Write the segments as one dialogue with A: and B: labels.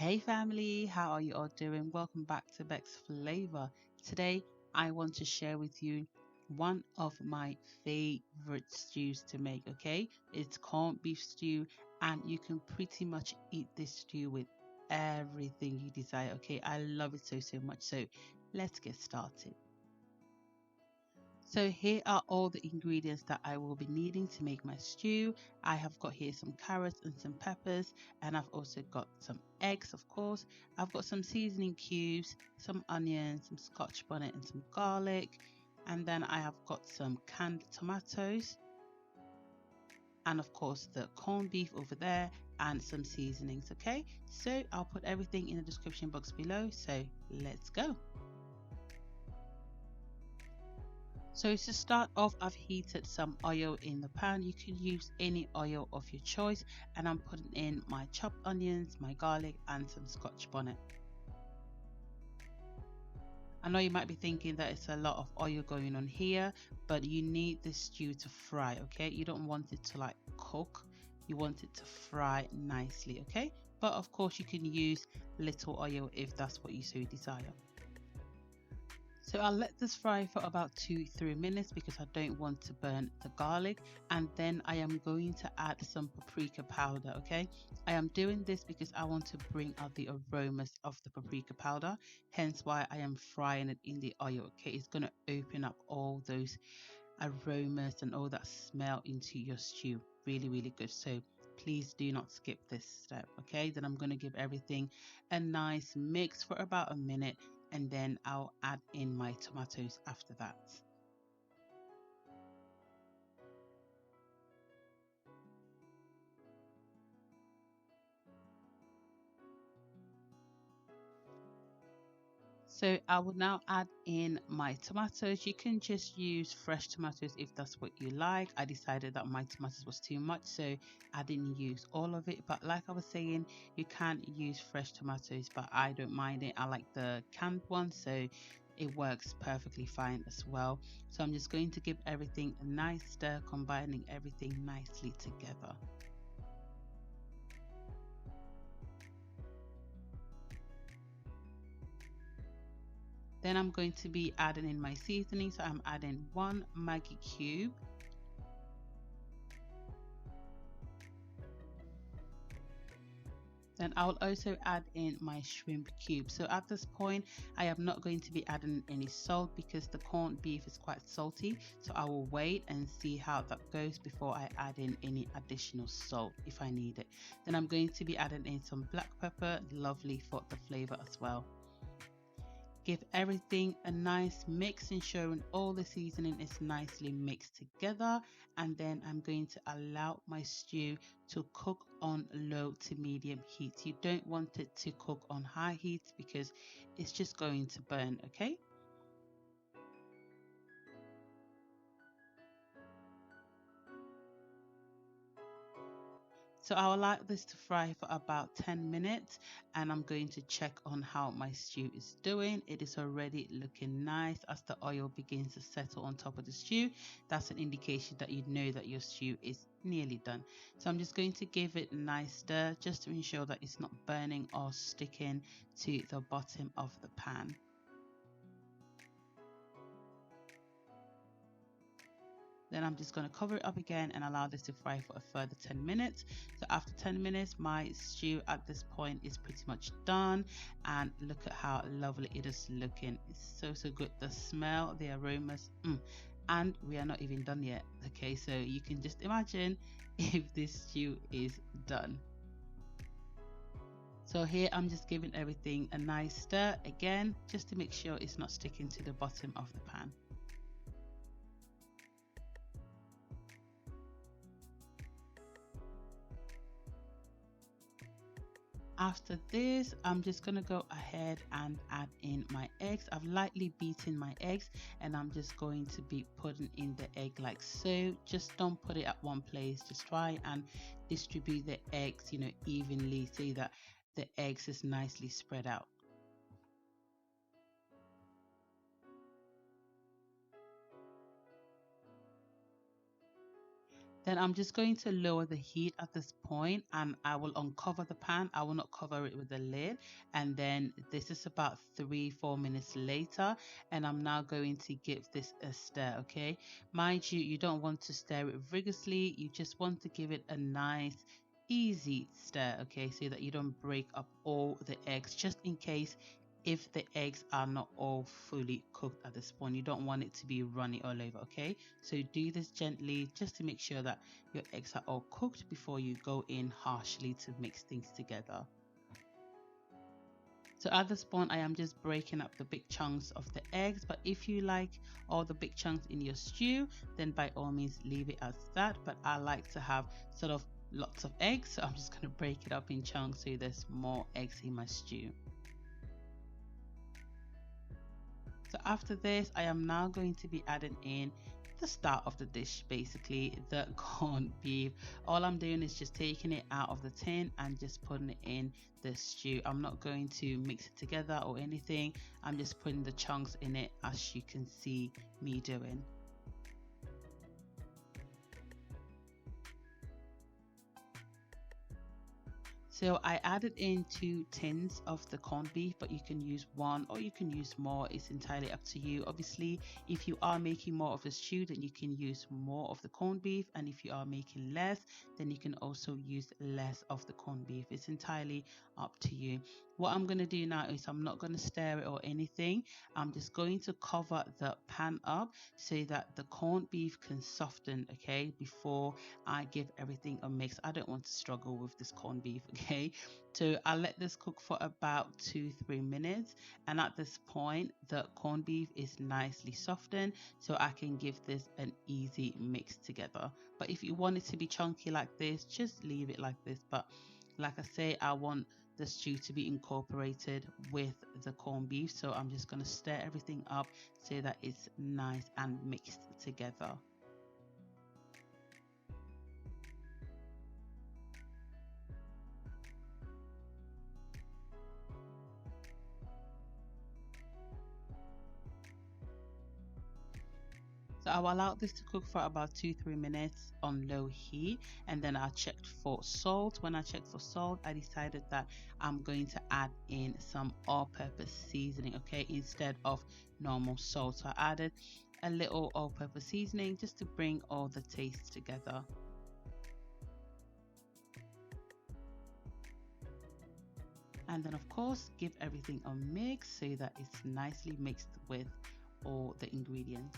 A: Hey family, how are you all doing? Welcome back to Beck's Flavor. Today I want to share with you one of my favorite stews to make, okay? It's corned beef stew and you can pretty much eat this stew with everything you desire, okay? I love it so much. So let's get started. So here are all the ingredients that I will be needing to make my stew. I have got here some carrots and some peppers, and I've also got some eggs, of course. I've got some seasoning cubes, some onions, some scotch bonnet and some garlic. And then I have got some canned tomatoes and of course the corned beef over there and some seasonings, okay? So I'll put everything in the description box below. So let's go. So to start off, I've heated some oil in the pan. You can use any oil of your choice, and I'm putting in my chopped onions, my garlic and some scotch bonnet. I know you might be thinking that it's a lot of oil going on here, but you need this stew to fry, okay? You don't want it to like cook, you want it to fry nicely, okay? But of course you can use little oil if that's what you so desire. So I'll let this fry for about 2-3 minutes because I don't want to burn the garlic, and then I am going to add some paprika powder. Okay, I am doing this because I want to bring out the aromas of the paprika powder, hence why I am frying it in the oil. Okay, it's going to open up all those aromas and all that smell into your stew. Really good. So please do not skip this step. Okay, then I'm going to give everything a nice mix for about a minute, and then I'll add in my tomatoes after that. So I will now add in my tomatoes. You can just use fresh tomatoes if that's what you like. I decided that my tomatoes was too much, so I didn't use all of it. But like I was saying, you can use fresh tomatoes, but I don't mind it. I like the canned one, so it works perfectly fine as well. So I'm just going to give everything a nice stir, combining everything nicely together. Then I'm going to be adding in my seasoning. So I'm adding 1 Maggi cube. Then I'll also add in my shrimp cube. So at this point, I am not going to be adding any salt because the corned beef is quite salty. So I will wait and see how that goes before I add in any additional salt if I need it. Then I'm going to be adding in some black pepper, lovely for the flavor as well. Give everything a nice mix, ensuring all the seasoning is nicely mixed together. And then I'm going to allow my stew to cook on low to medium heat. You don't want it to cook on high heat because it's just going to burn, okay? So I'll allow this to fry for about 10 minutes, and I'm going to check on how my stew is doing. It is already looking nice as the oil begins to settle on top of the stew. That's an indication that you know that your stew is nearly done. So I'm just going to give it a nice stir just to ensure that it's not burning or sticking to the bottom of the pan. Then I'm just going to cover it up again and allow this to fry for a further 10 minutes. So after 10 minutes, my stew at this point is pretty much done. And look at how lovely it is looking. It's so good. The smell, the aromas, and we are not even done yet. Okay, so you can just imagine if this stew is done. So here I'm just giving everything a nice stir again, just to make sure it's not sticking to the bottom of the pan. After this, I'm just going to go ahead and add in my eggs. I've lightly beaten my eggs, and I'm just going to be putting in the egg like so. Just don't put it at one place. Just try and distribute the eggs, evenly, so that the eggs is nicely spread out. Then I'm just going to lower the heat at this point and I will uncover the pan. I will not cover it with the lid. And then this is about 3-4 minutes later and I'm now going to give this a stir, okay? Mind you, you don't want to stir it vigorously. You just want to give it a nice easy stir, okay, so that you don't break up all the eggs, just in case if the eggs are not all fully cooked at this point. You don't want it to be runny all over, okay? So do this gently just to make sure that your eggs are all cooked before you go in harshly to mix things together. So at this point, I am just breaking up the big chunks of the eggs, but if you like all the big chunks in your stew, then by all means leave it as that. But I like to have sort of lots of eggs, so I'm just going to break it up in chunks so there's more eggs in my stew. So after this, I am now going to be adding in the start of the dish, basically the corned beef. All I'm doing is just taking it out of the tin and just putting it in the stew. I'm not going to mix it together or anything. I'm just putting the chunks in it, as you can see me doing. So I added in 2 tins of the corned beef, but you can use 1 or you can use more. It's entirely up to you. Obviously, if you are making more of the stew, then you can use more of the corned beef. And if you are making less, then you can also use less of the corned beef. It's entirely up to you. What I'm going to do now is I'm not going to stir it or anything. I'm just going to cover the pan up so that the corned beef can soften, okay, before I give everything a mix. I don't want to struggle with this corned beef, okay? So I'll let this cook for about 2-3 minutes, and at this point the corned beef is nicely softened, so I can give this an easy mix together. But if you want it to be chunky like this, just leave it like this. But like I say, I want the stew to be incorporated with the corned beef, so I'm just going to stir everything up so that it's nice and mixed together. So I'll allow this to cook for about 2-3 minutes on low heat, and then I checked for salt. When I checked for salt, I decided that I'm going to add in some all-purpose seasoning, okay, instead of normal salt. So I added a little all-purpose seasoning just to bring all the taste together. And then of course give everything a mix so that it's nicely mixed with all the ingredients.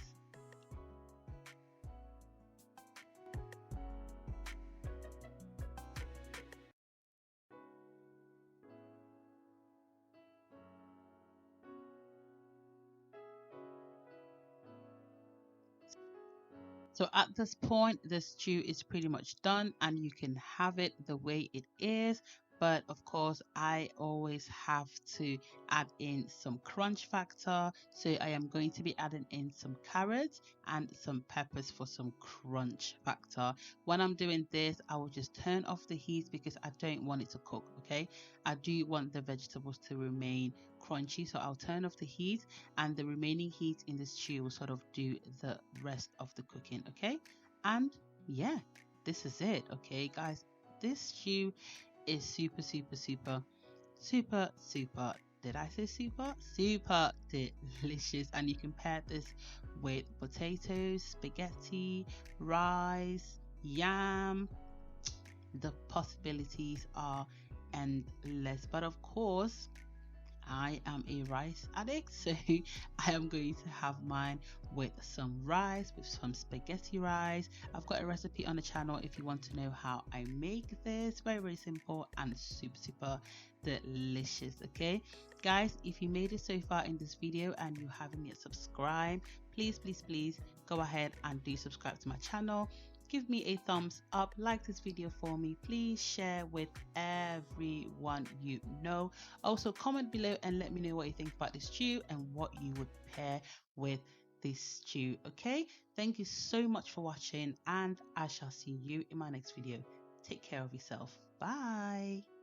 A: So at this point, the stew is pretty much done and you can have it the way it is. But of course, I always have to add in some crunch factor. So I am going to be adding in some carrots and some peppers for some crunch factor. When I'm doing this, I will just turn off the heat because I don't want it to cook, okay? I do want the vegetables to remain crunchy, so I'll turn off the heat and the remaining heat in the stew will sort of do the rest of the cooking, okay? And yeah, this is it, okay guys. This stew is super super super super super, did I say super? Super delicious, and you can pair this with potatoes, spaghetti, rice, yam. The possibilities are endless, but of course I am a rice addict, so I am going to have mine with some rice, with some spaghetti rice. I've got a recipe on the channel if you want to know how I make this. Very, very simple and super, super delicious. Okay, guys, if you made it so far in this video and you haven't yet subscribed, please, please, please go ahead and do subscribe to my channel. Give me a thumbs up, like this video for me, please share with everyone you know. Also comment below and let me know what you think about this stew and what you would pair with this stew. Okay, thank you so much for watching and I shall see you in my next video. Take care of yourself. Bye.